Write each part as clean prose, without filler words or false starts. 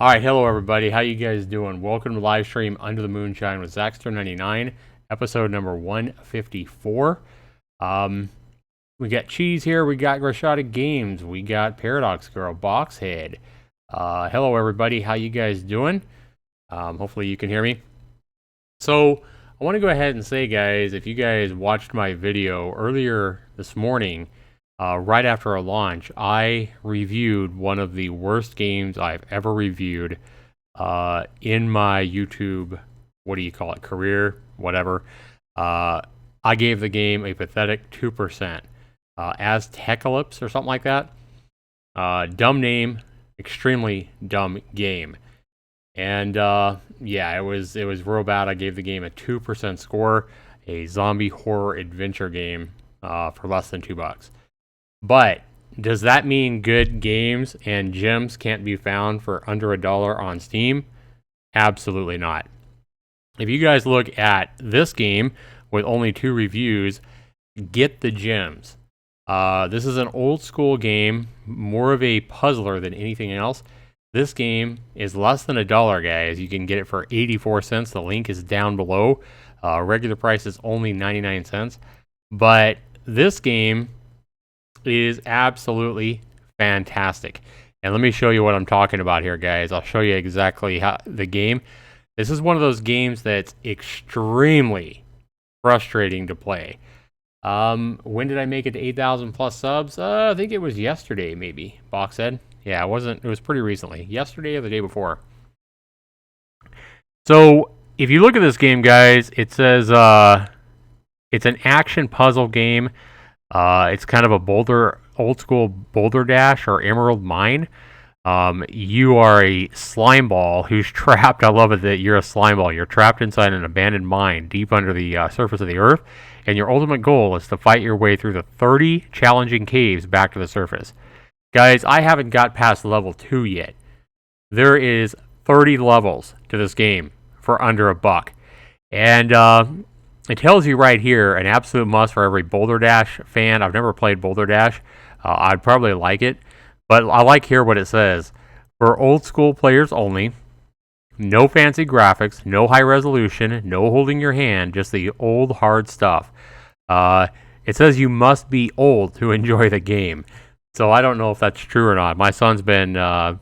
All right, hello everybody. How you guys doing? Welcome to LiveStream Under the Moonshine with Zaxtor99, episode number 154. We got Cheese here. We got Grashada Games. We got Paradox Girl, Boxhead. Hello everybody. How you guys doing? Hopefully you can hear me. So I want to go ahead and say, guys, if you guys watched my video earlier this morning, right after our launch, I reviewed one of the worst games I've ever reviewed in my YouTube, what do you call it, career, whatever. I gave the game a pathetic 2%. Aztecalypse or something like that. Dumb name, extremely dumb game. And yeah, it was real bad. I gave the game a 2% score, a zombie horror adventure game for less than $2. But does that mean good games and gems can't be found for under $1 on Steam? Absolutely not. If you guys look at this game with only 2 reviews, get the gems. This is an old school game, more of a puzzler than anything else. This game is less than $1, guys. You can get it for 84 cents. The link is down below. Regular price is only 99 cents. But this game is absolutely fantastic. And let me show you what I'm talking about here, guys. I'll show you exactly how the game. This is one of those games that's extremely frustrating to play. When did I make it to 8,000 plus subs? I think it was yesterday, maybe. Box said. Yeah, it was pretty recently. Yesterday or the day before. So, if you look at this game, guys, it says it's an action puzzle game. It's kind of a old school boulder dash or emerald mine. You are a slime ball who's trapped. I love it that you're a slime ball. You're trapped inside an abandoned mine deep under the surface of the earth, and your ultimate goal is to fight your way through the 30 challenging caves back to the surface. Guys, I haven't got past level 2 yet. There is 30 levels to this game for under $1. And it tells you right here, an absolute must for every Boulder Dash fan. I've never played Boulder Dash. I'd probably like it. But I like here what it says. For old school players only, no fancy graphics, no high resolution, no holding your hand, just the old hard stuff. It says you must be old to enjoy the game. So I don't know if that's true or not. My son's been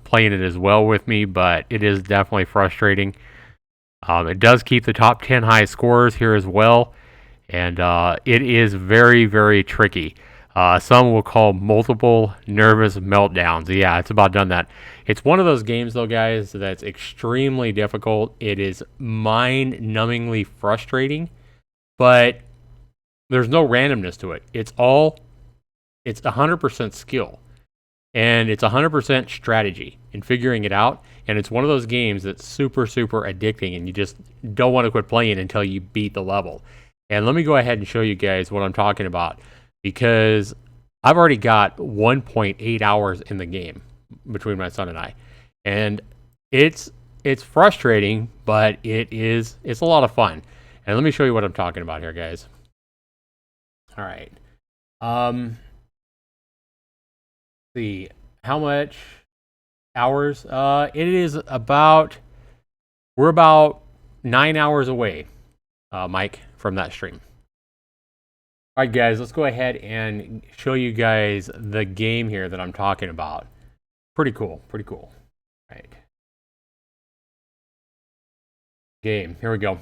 playing it as well with me, but it is definitely frustrating. It does keep the top 10 high scorers here as well, and it is very, very tricky. Some will call multiple nervous meltdowns. Yeah, it's about done that. It's one of those games, though, guys, that's extremely difficult. It is mind-numbingly frustrating, but there's no randomness to it. It's 100% skill, and it's 100% strategy in figuring it out. And it's one of those games that's super, super addicting, and you just don't want to quit playing until you beat the level. And let me go ahead and show you guys what I'm talking about, because I've already got 1.8 hours in the game between my son and I. And it's frustrating, but it's a lot of fun. And let me show you what I'm talking about here, guys. All right. See how much hours. It is about, we're about 9 hours away, Mike, from that stream. All right, guys, let's go ahead and show you guys the game here that I'm talking about. Pretty cool, pretty cool. All right. Game, here we go.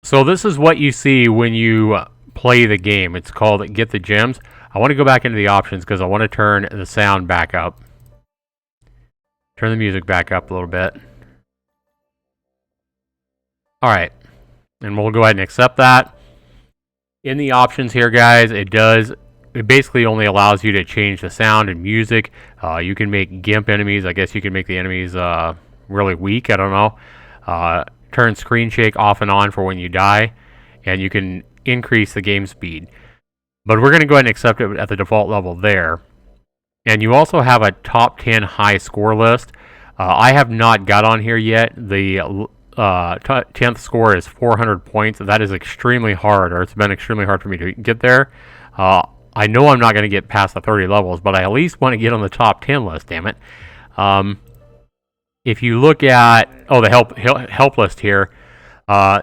So this is what you see when you play the game. It's called Get the Gems. I want to go back into the options because I want to turn the sound back up. Turn the music back up a little bit. All right, and we'll go ahead and accept that. In the options here, guys, it basically only allows you to change the sound and music. You can make GIMP enemies. I guess you can make the enemies really weak. I don't know. Turn screen shake off and on for when you die, and you can increase the game speed. But we're going to go ahead and accept it at the default level there. And you also have a top 10 high score list. I have not got on here yet. The 10th score is 400 points. That is extremely hard, or it's been extremely hard for me to get there. I know I'm not going to get past the 30 levels, but I at least want to get on the top 10 list, damn it. if you look at, oh, the help list here,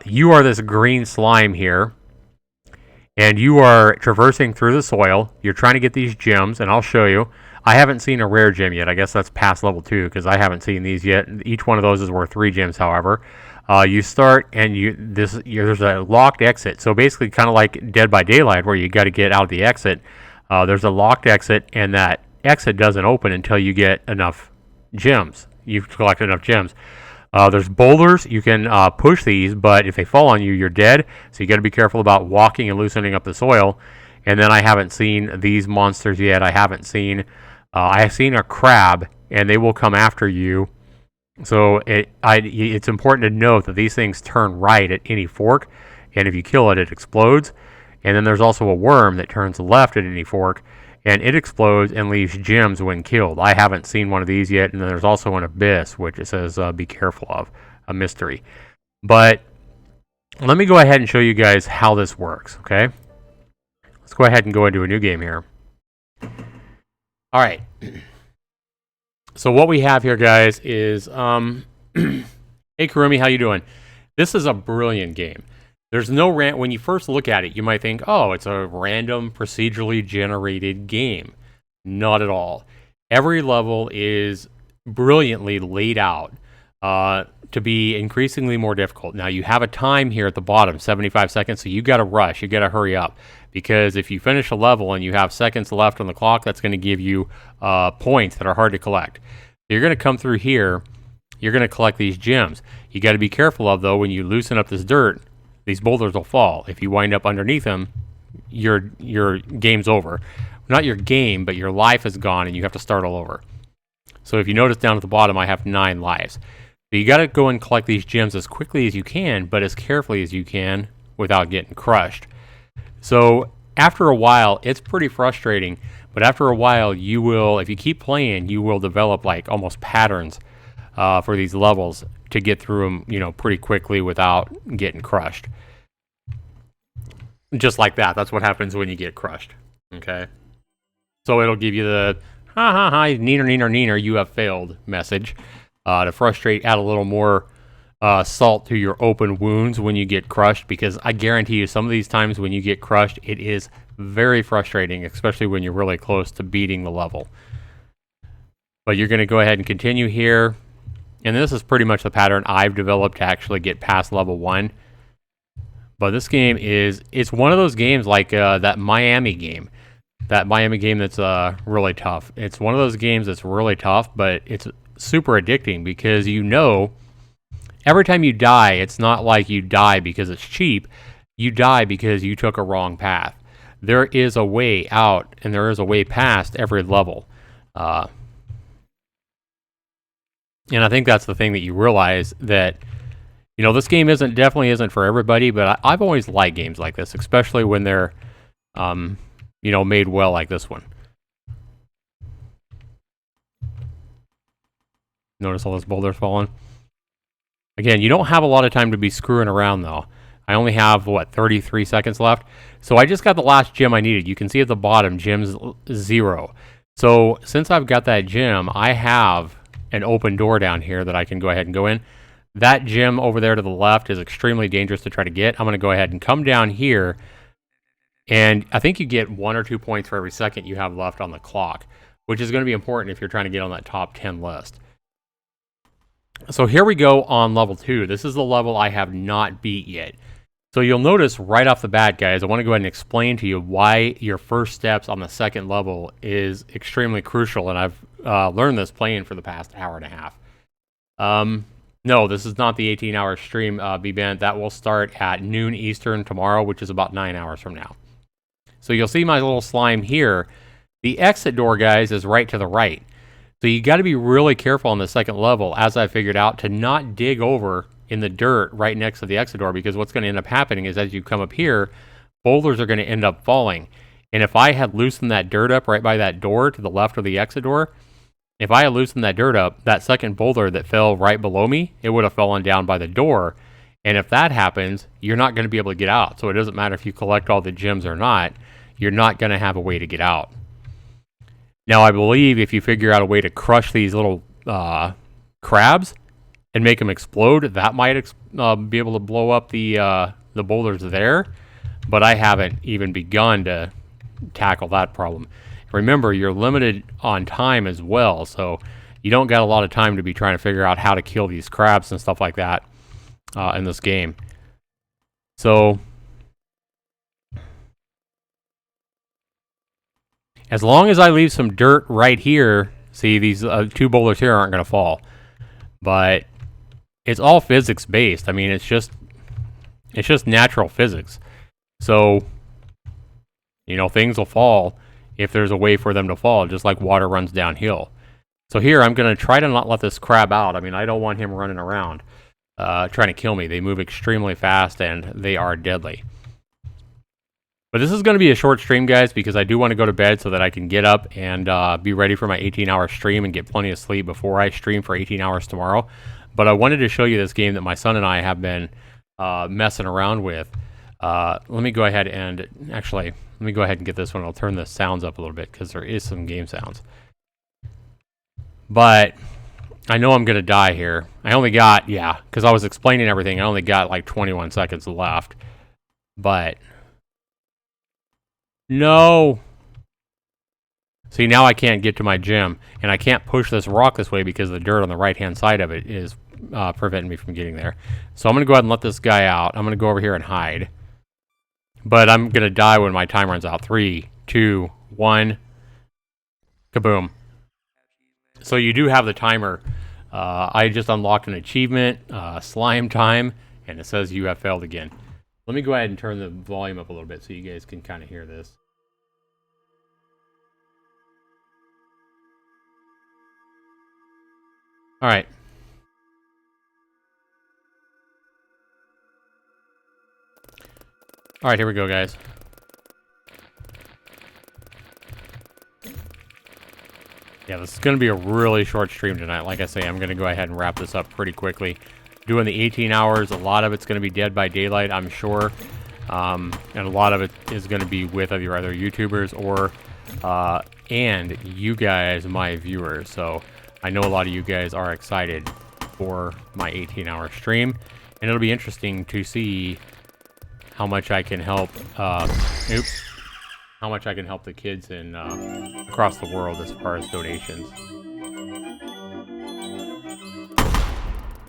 you are this green slime here, and you are traversing through the soil. You're trying to get these gems, and I'll show you. I haven't seen a rare gem yet. I guess that's past level 2 because I haven't seen these yet. Each one of those is worth 3 gems, however. You start, and there's a locked exit. So basically, kind of like Dead by Daylight, where you got to get out of the exit. There's a locked exit, and that exit doesn't open until you get enough gems. You've collected enough gems. There's boulders. You can push these, but if they fall on you, you're dead. So you got to be careful about walking and loosening up the soil. And then I haven't seen these monsters yet. I haven't seen. I have seen a crab, and they will come after you. So it's important to note that these things turn right at any fork, and if you kill it, it explodes. And then there's also a worm that turns left at any fork, and it explodes and leaves gems when killed. I haven't seen one of these yet, and then there's also an abyss, which it says be careful of, a mystery. But let me go ahead and show you guys how this works, okay? Let's go ahead and go into a new game here. All right. So what we have here, guys, is, hey, Kurumi, how you doing? This is a brilliant game. There's no when you first look at it, you might think, oh, it's a random procedurally generated game. Not at all. Every level is brilliantly laid out to be increasingly more difficult. Now, you have a time here at the bottom, 75 seconds, so you got to rush. You got to hurry up. Because if you finish a level and you have seconds left on the clock, that's going to give you points that are hard to collect. You're going to come through here. You're going to collect these gems. You got to be careful of, though, when you loosen up this dirt, these boulders will fall. If you wind up underneath them, your game's over. Not your game, but your life is gone, and you have to start all over. So if you notice down at the bottom, I have 9 lives. So you got to go and collect these gems as quickly as you can, but as carefully as you can without getting crushed. So after a while, it's pretty frustrating, but after a while, you will, if you keep playing, you will develop like almost patterns for these levels to get through them, you know, pretty quickly without getting crushed. Just like that. That's what happens when you get crushed. Okay. So it'll give you the ha ha ha, neener, neener, neener, you have failed message to frustrate, add a little more salt to your open wounds when you get crushed, because I guarantee you some of these times when you get crushed, it is very frustrating, especially when you're really close to beating the level. But you're going to go ahead and continue here. And this is pretty much the pattern I've developed to actually get past level 1. But this game it's one of those games like that Miami game. That Miami game that's really tough. It's one of those games that's really tough, but it's super addicting because you know every time you die, it's not like you die because it's cheap. You die because you took a wrong path. There is a way out, and there is a way past every level. And I think that's the thing that you realize, that, you know, this game definitely isn't for everybody, but I've always liked games like this, especially when they're, you know, made well like this one. Notice all those boulders falling? Again, you don't have a lot of time to be screwing around, though. I only have, 33 seconds left? So I just got the last gem I needed. You can see at the bottom, gems 0. So since I've got that gem, I have an open door down here that I can go ahead and go in. That gem over there to the left is extremely dangerous to try to get. I'm going to go ahead and come down here, and I think you get 1 or 2 points for every second you have left on the clock, which is going to be important if you're trying to get on that top 10 list. So here we go on level 2. This is the level I have not beat yet. So you'll notice right off the bat, guys, I want to go ahead and explain to you why your first steps on the second level is extremely crucial, and I've learned this playing for the past hour and a half. No, this is not the 18-hour stream, B-Band. That will start at noon Eastern tomorrow, which is about 9 hours from now. So you'll see my little slime here. The exit door, guys, is right to the right. So you got to be really careful on the second level, as I figured out, to not dig over in the dirt right next to the exit door, because what's going to end up happening is as you come up here, boulders are going to end up falling. And if I had loosened that dirt up right by that door to the left of the exit door, if I had loosened that dirt up, that second boulder that fell right below me, it would have fallen down by the door. And if that happens, you're not going to be able to get out. So it doesn't matter if you collect all the gems or not, you're not going to have a way to get out. Now, I believe if you figure out a way to crush these little crabs and make them explode, that might be able to blow up the boulders there. But I haven't even begun to tackle that problem. Remember, you're limited on time as well, so you don't got a lot of time to be trying to figure out how to kill these crabs and stuff like that in this game. So as long as I leave some dirt right here, see, these 2 boulders here aren't going to fall. But it's all physics based. I mean, it's just natural physics. So, you know, things will fall if there's a way for them to fall, just like water runs downhill. So here, I'm going to try to not let this crab out. I mean, I don't want him running around trying to kill me. They move extremely fast, and they are deadly. But this is going to be a short stream, guys, because I do want to go to bed so that I can get up and be ready for my 18-hour stream and get plenty of sleep before I stream for 18 hours tomorrow. But I wanted to show you this game that my son and I have been messing around with. Let me go ahead and... Actually, let me go ahead and get this one. I'll turn the sounds up a little bit because there is some game sounds. But I know I'm going to die here. I only got... Yeah, because I was explaining everything. I only got like 21 seconds left. But... No! See, now I can't get to my gym, and I can't push this rock this way because the dirt on the right-hand side of it is preventing me from getting there. So I'm going to go ahead and let this guy out. I'm going to go over here and hide. But I'm going to die when my time runs out. 3, 2, 1. Kaboom. So you do have the timer. I just unlocked an achievement, slime time, and it says you have failed again. Let me go ahead and turn the volume up a little bit so you guys can kind of hear this. All right. All right, here we go, guys. Yeah, this is going to be a really short stream tonight. Like I say, I'm going to go ahead and wrap this up pretty quickly. Doing the 18 hours, a lot of it's going to be Dead by Daylight, I'm sure. And a lot of it is going to be with your other YouTubers or and you guys, my viewers. So I know a lot of you guys are excited for my 18-hour stream, and it'll be interesting to see how much I can help. How much I can help the kids in across the world as far as donations.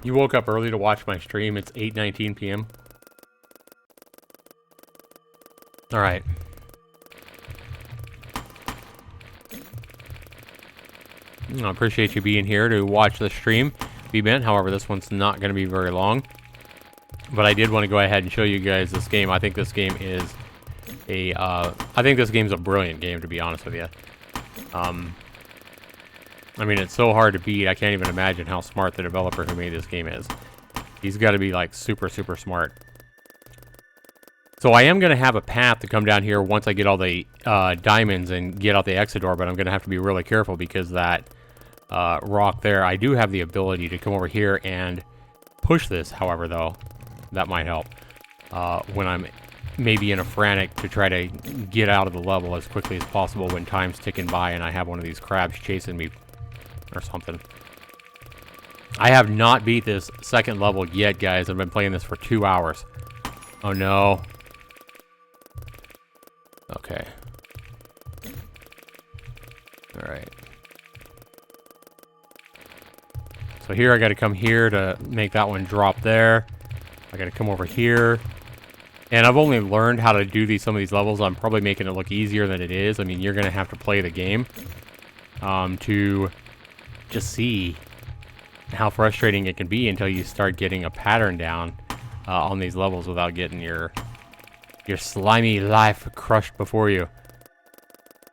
You woke up early to watch my stream. It's 8:19 p.m. All right. I appreciate you being here to watch the stream. B-Bent, however, this one's not going to be very long. But I did want to go ahead and show you guys this game. I think this game is I think this game's a brilliant game, to be honest with you. I mean, it's so hard to beat. I can't even imagine how smart the developer who made this game is. He's got to be, like, super, super smart. So I am going to have a path to come down here once I get all the diamonds and get out the exit door, but I'm going to have to be really careful because that rock there, I do have the ability to come over here and push this, however, though. That might help when I'm maybe in a frantic to try to get out of the level as quickly as possible when time's ticking by and I have one of these crabs chasing me or something. I have not beat this second level yet, guys. I've been playing this for 2 hours. Oh, no. Okay. Alright. So here I got to come here to make that one drop there. I got to come over here. And I've only learned how to do some of these levels. I'm probably making it look easier than it is. I mean, you're going to have to play the game to just see how frustrating it can be until you start getting a pattern down on these levels without getting your slimy life crushed before you.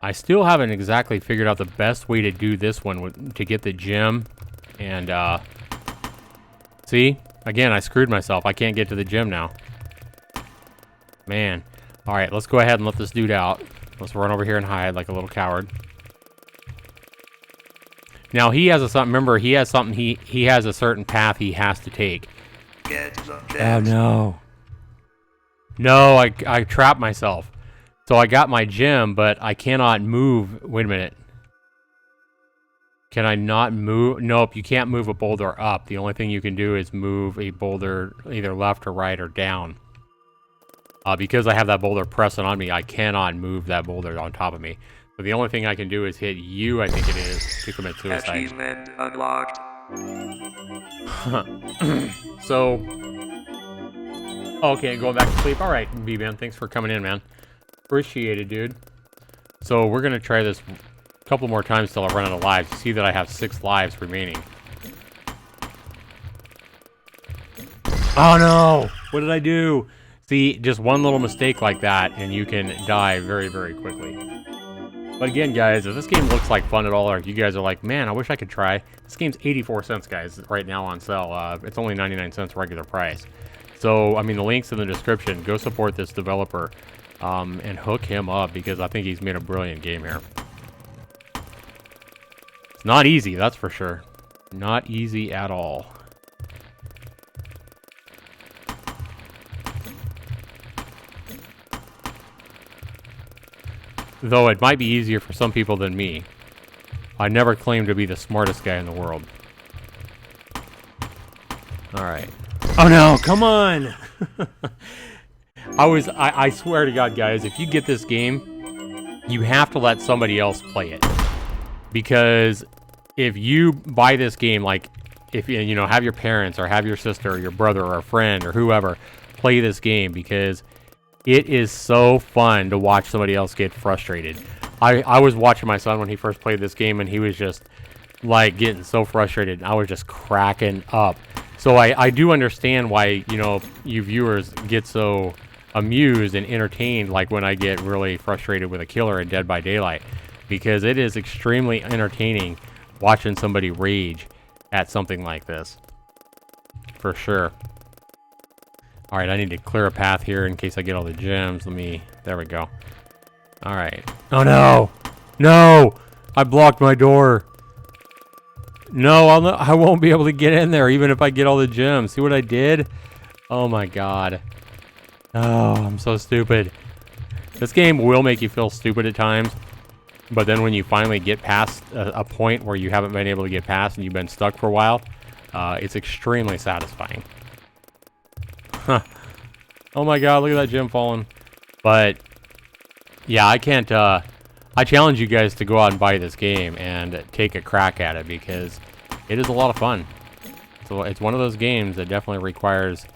I still haven't exactly figured out the best way to do this one to get the gem. And see, again, I screwed myself. I can't get to the gem now. Man. All right, let's go ahead and let this dude out. Let's run over here and hide like a little coward. Now he has a something. Remember, he has something. He has a certain path he has to take. Oh no! No, I trapped myself. So I got my gem, but I cannot move. Wait a minute. Can I not move? Nope, you can't move a boulder up. The only thing you can do is move a boulder either left or right or down. Because I have that boulder pressing on me, I cannot move that boulder on top of me. So the only thing I can do is hit you, I think it is, to commit suicide. Achievement unlocked. So... Okay, going back to sleep. Alright, B-Man, thanks for coming in, man. Appreciate it, dude. So we're going to try this a couple more times till I run out of lives. You see that I have 6 lives remaining. Oh no! What did I do? See, just one little mistake like that, and you can die very, very quickly. But again, guys, if this game looks like fun at all, or if you guys are like, man, I wish I could try, this game's 84 cents, guys, right now on sale. It's only 99 cents regular price. So, I mean, the link's in the description. Go support this developer and hook him up, because I think he's made a brilliant game here. It's not easy, that's for sure. Not easy at all. Though it might be easier for some people than me. I never claimed to be the smartest guy in the world. Alright. Oh no, come on! I swear to God, guys, if you get this game, you have to let somebody else play it. Because if you buy this game, like, if you know, have your parents or have your sister or your brother or a friend or whoever play this game, because it is so fun to watch somebody else get frustrated. I was watching my son when he first played this game, and he was just, like, getting so frustrated. I was just cracking up. So I do understand why, you know, you viewers get so amused and entertained, like when I get really frustrated with a killer in Dead by Daylight. Because it is extremely entertaining watching somebody rage at something like this. For sure. Alright, I need to clear a path here in case I get all the gems. There we go. Alright. Oh no! No! I blocked my door. No, I won't be able to get in there even if I get all the gems. See what I did? Oh my god. Oh, I'm so stupid. This game will make you feel stupid at times. But then when you finally get past a point where you haven't been able to get past and you've been stuck for a while, it's extremely satisfying. Huh. Oh my god, look at that gem falling. But, yeah, I can't, I challenge you guys to go out and buy this game and take a crack at it, because it is a lot of fun. So it's one of those games that definitely requires,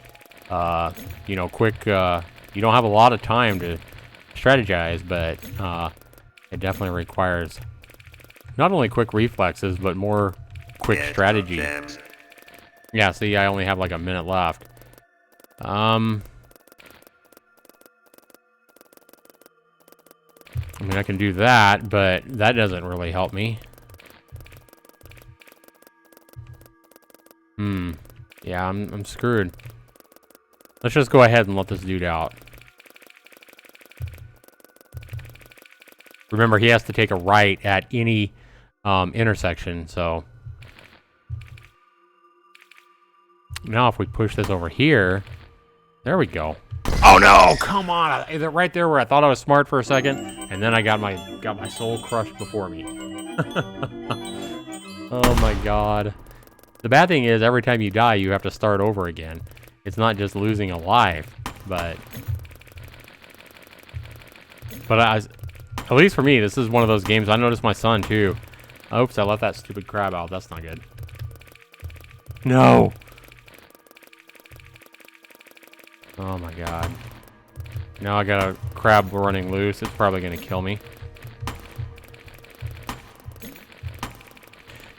you know, quick, you don't have a lot of time to strategize, but, it definitely requires not only quick reflexes, but more quick strategy. Yeah, see, I only have like a minute left. I mean, I can do that, but that doesn't really help me. Yeah, I'm screwed. Let's just go ahead and let this dude out. Remember, he has to take a right at any intersection, so... Now if we push this over here... There we go. Oh no! Come on! Right there where I thought I was smart for a second, and then I got my soul crushed before me. Oh my god. The bad thing is, every time you die, you have to start over again. It's not just losing a life, but... at least for me, this is one of those games. I noticed my son, too. Oops, I let that stupid crab out. That's not good. No! Oh my god. Now I got a crab running loose. It's probably going to kill me.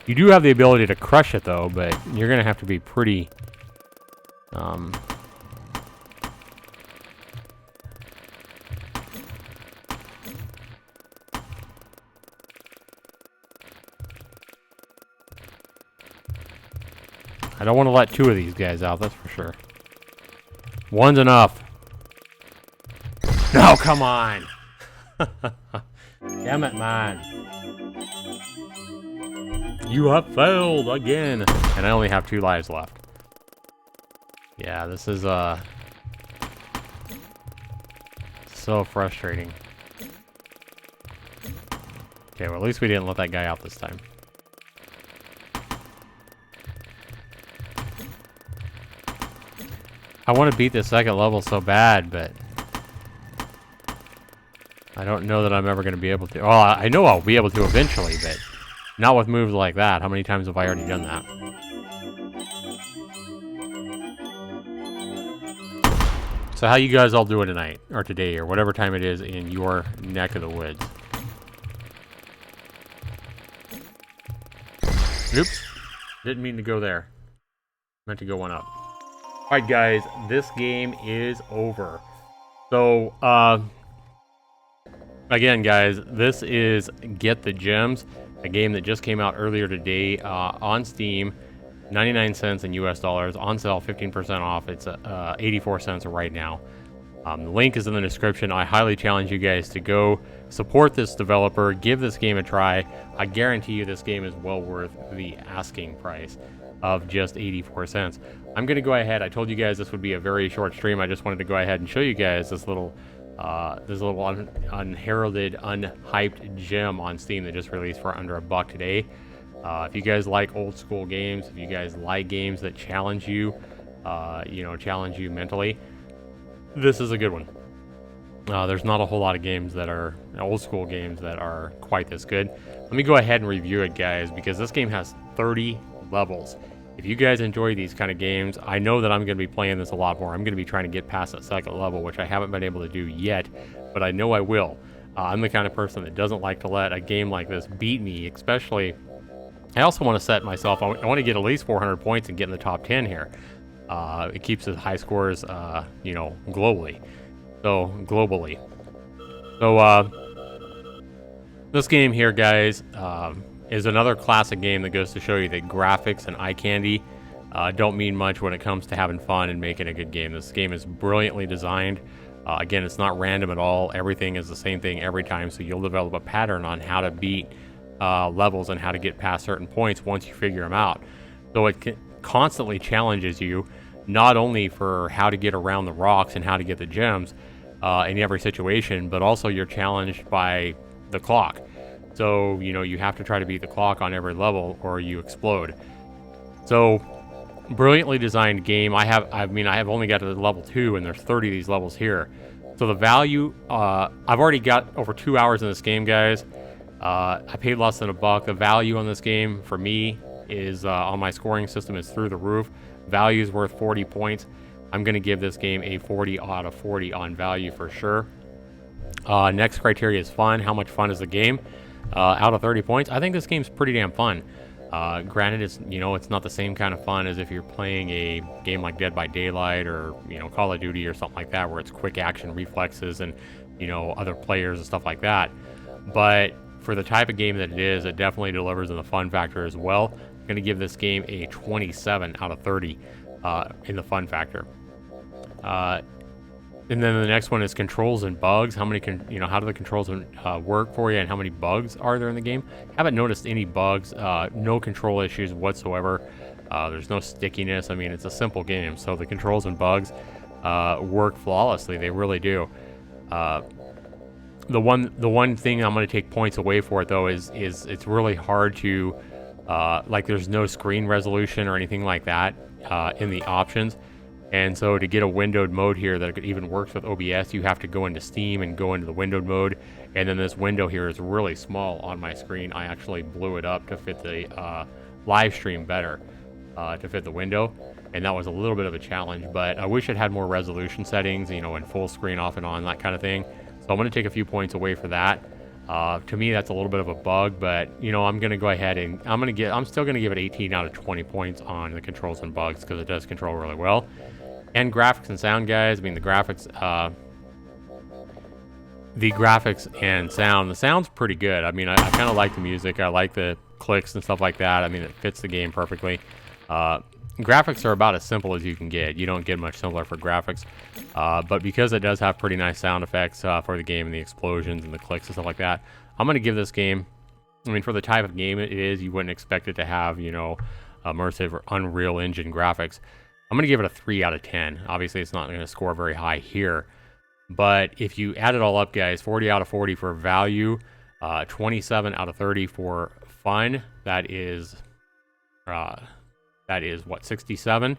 You do have the ability to crush it, though, but you're going to have to be pretty... I don't want to let two of these guys out, that's for sure. One's enough. No, come on! Damn it, man. You have failed again! And I only have 2 lives left. Yeah, this is, so frustrating. Okay, well, at least we didn't let that guy out this time. I want to beat the second level so bad, but I don't know that I'm ever going to be able to. Oh, I know I'll be able to eventually, but not with moves like that. How many times have I already done that? So how you guys all doing tonight, or today, or whatever time it is in your neck of the woods? Oops. Didn't mean to go there. Meant to go one up. Alright guys, this game is over. So, again guys, this is Get the Gems, a game that just came out earlier today on Steam. 99 cents in US dollars, on sale 15% off. It's 84 cents right now. The link is in the description. I highly challenge you guys to go support this developer, give this game a try. I guarantee you this game is well worth the asking price of just 84 cents. I'm going to go ahead. I told you guys this would be a very short stream. I just wanted to go ahead and show you guys this little unheralded, unhyped gem on Steam that just released for under $1 today. If you guys like old school games, if you guys like games that challenge you, challenge you mentally, this is a good one. There's not a whole lot of games that are old school games that are quite this good. Let me go ahead and review it, guys, because this game has 30 levels. If you guys enjoy these kind of games, I know that I'm going to be playing this a lot more. I'm going to be trying to get past that second level, which I haven't been able to do yet, but I know I will. I'm the kind of person that doesn't like to let a game like this beat me, especially. I also want to set myself, I want to get at least 400 points and get in the top 10 here. It keeps the high scores, globally. So, this game here, guys, is another classic game that goes to show you that graphics and eye candy don't mean much when it comes to having fun and making a good game. This game is brilliantly designed. Again, it's not random at all. Everything is the same thing every time, so you'll develop a pattern on how to beat levels and how to get past certain points once you figure them out. So it constantly challenges you, not only for how to get around the rocks and how to get the gems in every situation, but also you're challenged by the clock. So, you have to try to beat the clock on every level or you explode. So, brilliantly designed game. I have only got to level 2 and there's 30 of these levels here. So the value, I've already got over 2 hours in this game, guys. I paid less than $1. The value on this game for me is on my scoring system is through the roof. Value is worth 40 points. I'm going to give this game a 40 out of 40 on value for sure. Next criteria is fun. How much fun is the game? Out of 30 points, I think this game's pretty damn fun. Granted, it's not the same kind of fun as if you're playing a game like Dead by Daylight or, Call of Duty or something like that, where it's quick action reflexes and, other players and stuff like that. But for the type of game that it is, it definitely delivers in the fun factor as well. I'm going to give this game a 27 out of 30 in the fun factor. And then the next one is controls and bugs. How do the controls work for you, and how many bugs are there in the game? Haven't noticed any bugs, no control issues whatsoever. There's no stickiness. I mean, it's a simple game, so the controls and bugs work flawlessly. They really do. The one thing I'm going to take points away for it though is it's really hard to there's no screen resolution or anything like that in the options. And so to get a windowed mode here that even works with OBS, you have to go into Steam and go into the windowed mode. And then this window here is really small on my screen. I actually blew it up to fit the LiveStream better, to fit the window. And that was a little bit of a challenge, but I wish it had more resolution settings, in full screen off and on, that kind of thing. So I'm going to take a few points away for that. To me, that's a little bit of a bug, but I'm going to go ahead and I'm still going to give it 18 out of 20 points on the controls and bugs because it does control really well. And graphics and sound, guys. I mean, the graphics and sound. The sound's pretty good. I mean, I kind of like the music. I like the clicks and stuff like that. I mean, it fits the game perfectly. Graphics are about as simple as you can get. You don't get much simpler for graphics. But because it does have pretty nice sound effects for the game and the explosions and the clicks and stuff like that, I'm going to give this game, for the type of game it is, you wouldn't expect it to have, immersive or Unreal Engine graphics. I'm going to give it a 3 out of 10. Obviously, it's not going to score very high here. But if you add it all up, guys, 40 out of 40 for value, 27 out of 30 for fun. That is what, 67?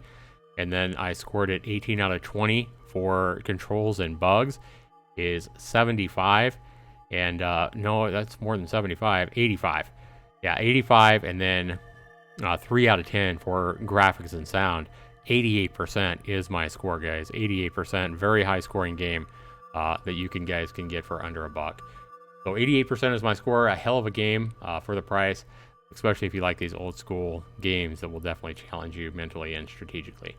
and then I scored it 18 out of 20 for controls and bugs, is 75. And no, that's more than 75, 85. Yeah, 85, and then 3 out of 10 for graphics and sound. 88% is my score, guys. 88%, very high scoring game that you guys can get for under $1. So 88% is my score. A hell of a game for the price, especially if you like these old school games that will definitely challenge you mentally and strategically.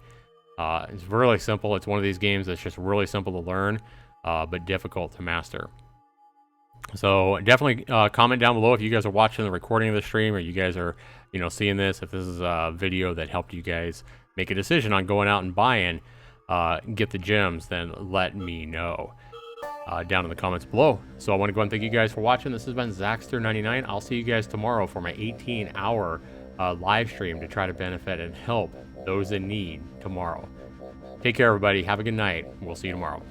It's really simple. It's one of these games that's just really simple to learn, but difficult to master. So definitely comment down below if you guys are watching the recording of the stream, or you guys are, seeing this. If this is a video that helped you guys make a decision on going out and buying, get the gems, then let me know down in the comments below. So I want to go and thank you guys for watching. This has been Zaxtor99. I'll see you guys tomorrow for my 18-hour live stream to try to benefit and help those in need tomorrow. Take care, everybody. Have a good night. We'll see you tomorrow.